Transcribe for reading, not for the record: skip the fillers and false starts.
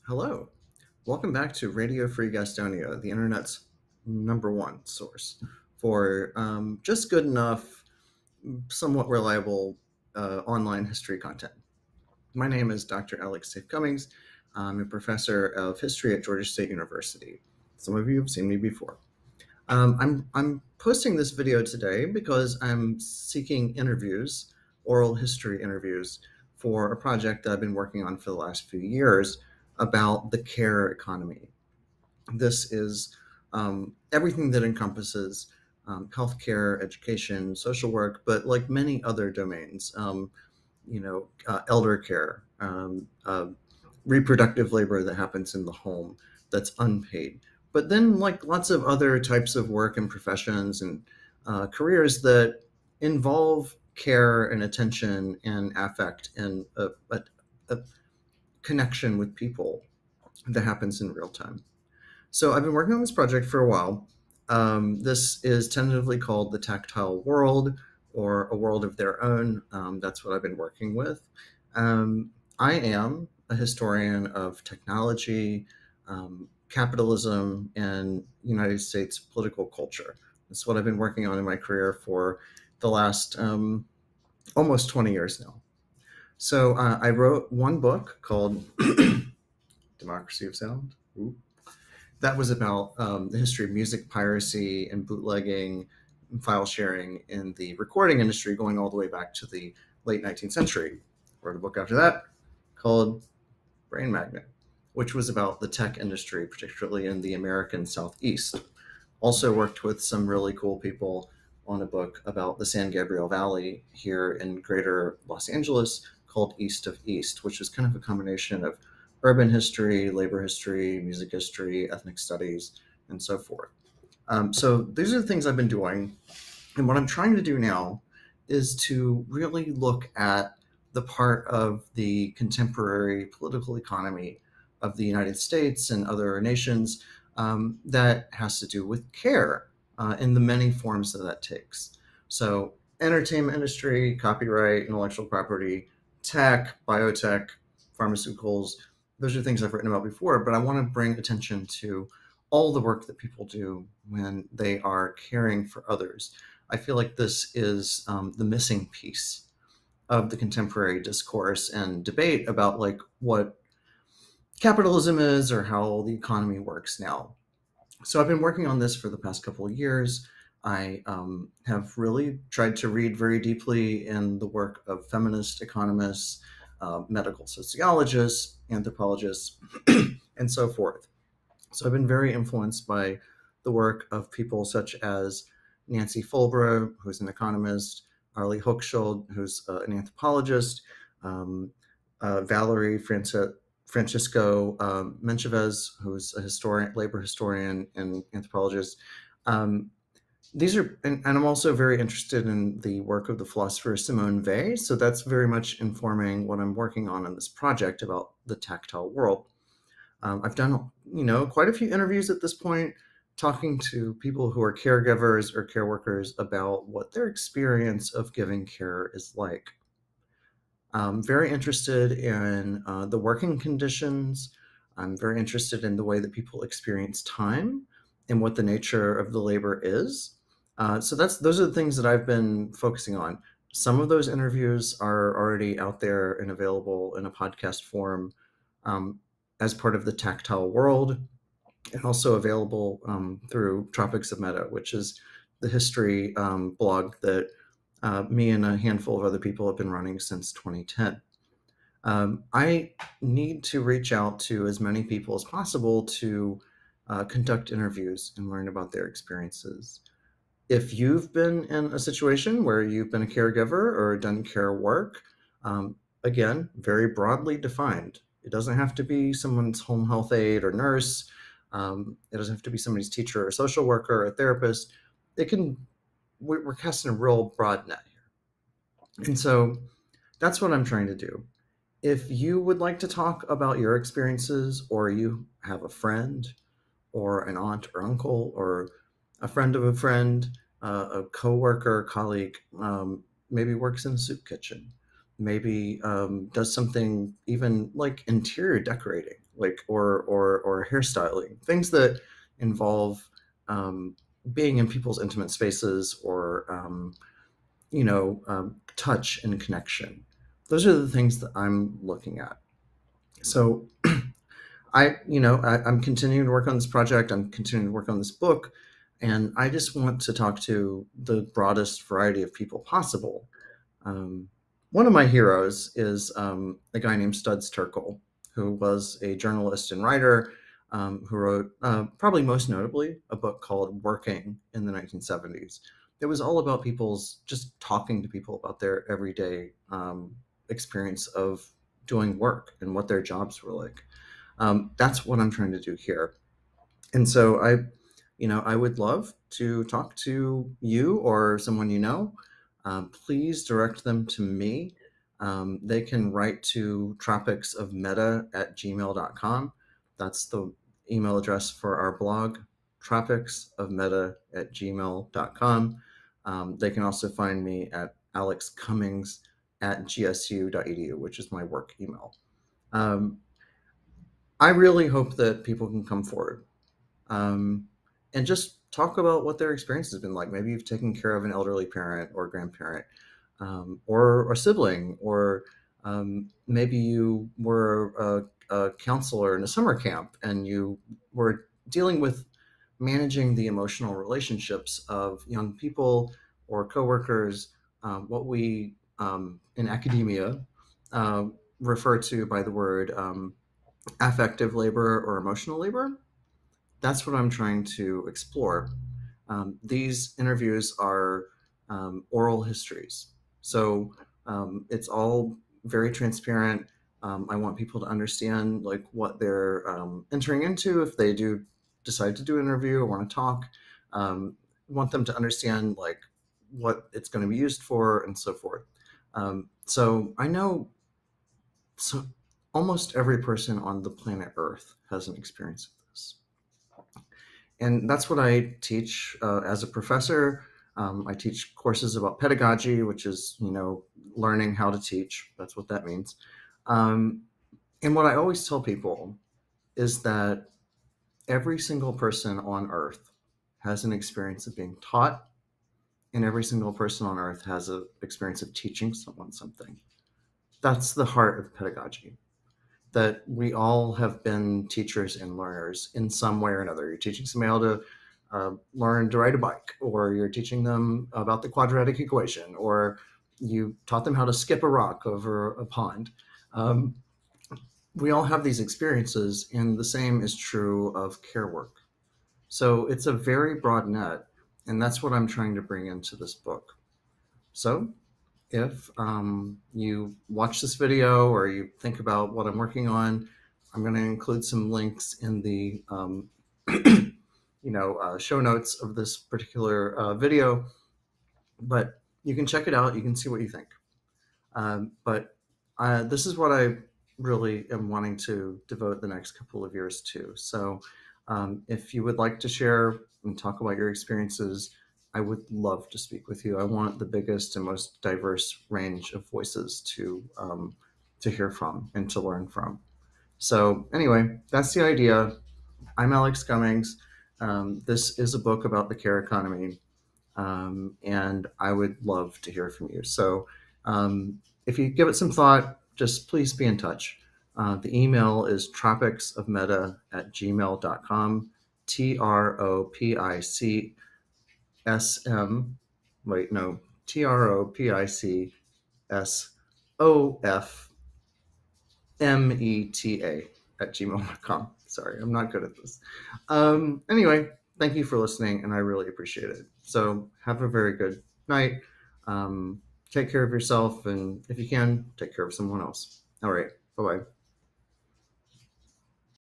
Hello, welcome back to Radio Free Gastonia, the internet's #1 source for just good enough, somewhat reliable online history content. My name is Dr. Alex Safe Cummings. I'm a professor of history at Georgia State University. Some of you have seen me before. I'm posting this video today because I'm seeking interviews, oral history interviews, for a project that I've been working on for the last few years about the care economy. This is everything that encompasses healthcare, education, social work, but like many other domains, elder care, reproductive labor that happens in the home that's unpaid. But then, like lots of other types of work and professions and careers that involve care and attention and affect and a connection with people that happens in real time. So I've been working on this project for a while. This is tentatively called the Tactile World, or a world of their own. That's what I've been working with. I am a historian of technology, capitalism, and United States political culture. That's what I've been working on in my career for the last almost 20 years now. So I wrote one book called Democracy of Sound. Ooh. That was about the history of music piracy and bootlegging and file sharing in the recording industry going all the way back to the late 19th century. Wrote a book after that called Brain Magnet, which was about the tech industry, particularly in the American Southeast. Also worked with some really cool people on a book about the San Gabriel Valley here in greater Los Angeles called East of East, which is kind of a combination of urban history, labor history, music history, ethnic studies, and so forth. So these are the things I've been doing. And what I'm trying to do now is to really look at the part of the contemporary political economy of the United States and other nations that has to do with care in the many forms that that takes. So entertainment industry, copyright, intellectual property, tech, biotech, pharmaceuticals, those are things I've written about before, but I want to bring attention to all the work that people do when they are caring for others. I feel like this is the missing piece of the contemporary discourse and debate about like what capitalism is or how the economy works now. So I've been working on this for the past couple of years. I have really tried to read very deeply in the work of feminist economists, medical sociologists, anthropologists, and so forth. So I've been very influenced by the work of people such as Nancy Fulbrough, who's an economist, Arlie Hochschild, who's an anthropologist, Valerie Francisco Menchavez, who's a historian, labor historian, and anthropologist. These are, and I'm also very interested in the work of the philosopher Simone Weil. So that's very much informing what I'm working on in this project about the tactile world. I've done, quite a few interviews at this point, talking to people who are caregivers or care workers about what their experience of giving care is like. I'm very interested in the working conditions. I'm very interested in the way that people experience time and what the nature of the labor is. So those are the things that I've been focusing on. Some of those interviews are already out there and available in a podcast form as part of the Tactile World, and also available through Tropics of Meta, which is the history blog that me and a handful of other people have been running since 2010. I need to reach out to as many people as possible to conduct interviews and learn about their experiences. If you've been in a situation where you've been a caregiver or done care work, again, very broadly defined. It doesn't have to be someone's home health aide or nurse. It doesn't have to be somebody's teacher or social worker or a therapist. We're casting a real broad net here. And so that's what I'm trying to do. If you would like to talk about your experiences, or you have a friend or an aunt or uncle or a friend of a friend, a coworker, colleague, maybe works in a soup kitchen, maybe does something even like interior decorating, like or hairstyling, things that involve um, being in people's intimate spaces or touch and connection. Those are the things that I'm looking at. So I'm continuing to work on this project. I'm continuing to work on this book, and I just want to talk to the broadest variety of people possible. Um, One of my heroes is a guy named Studs Terkel, who was a journalist and writer who wrote, probably most notably, a book called Working in the 1970s. It was all about people's just talking to people about their everyday experience of doing work and what their jobs were like. That's what I'm trying to do here. And so I would love to talk to you or someone you know. Please direct them to me. They can write to tropicsofmeta@gmail.com. That's the email address for our blog, tropicsofmeta@gmail.com. They can also find me at alexcummings@gsu.edu, which is my work email. Um, I really hope that people can come forward um, and just talk about what their experience has been like. Maybe you've taken care of an elderly parent or grandparent, or a sibling, or maybe you were a counselor in a summer camp and you were dealing with managing the emotional relationships of young people or coworkers, what we in academia uh, refer to by the word affective labor or emotional labor. That's what I'm trying to explore. These interviews are oral histories. So it's all very transparent. I want people to understand like what they're entering into if they do decide to do an interview or want to talk. Want them to understand like what it's going to be used for and so forth. So I know so almost every person on the planet Earth has an experience of this. And that's what I teach as a professor. I teach courses about pedagogy, which is, learning how to teach. That's what that means. Um, and what I always tell people is that every single person on earth has an experience of being taught, and every single person on earth has an experience of teaching someone something. That's the heart of pedagogy. That we all have been teachers and learners in some way or another. You're teaching somebody how to learn to ride a bike, or you're teaching them about the quadratic equation, or you taught them how to skip a rock over a pond. Um, we all have these experiences, and the same is true of care work. So it's a very broad net, and that's what I'm trying to bring into this book. So if you watch this video or you think about what I'm working on, I'm going to include some links in the show notes of this particular video. But you can check it out. You can see what you think. But this is what I really am wanting to devote the next couple of years to. So if you would like to share and talk about your experiences, I would love to speak with you. I want the biggest and most diverse range of voices to hear from and to learn from. So anyway, that's the idea. I'm Alex Cummings. This is a book about the care economy, and I would love to hear from you. So if you give it some thought, just please be in touch. The email is tropicsofmeta@gmail.com, TROPICSM, wait, no, TROPICSOFMETA@gmail.com. Sorry, I'm not good at this. Anyway, thank you for listening, and I really appreciate it. So have a very good night. Take care of yourself, and if you can, take care of someone else. All right, bye-bye.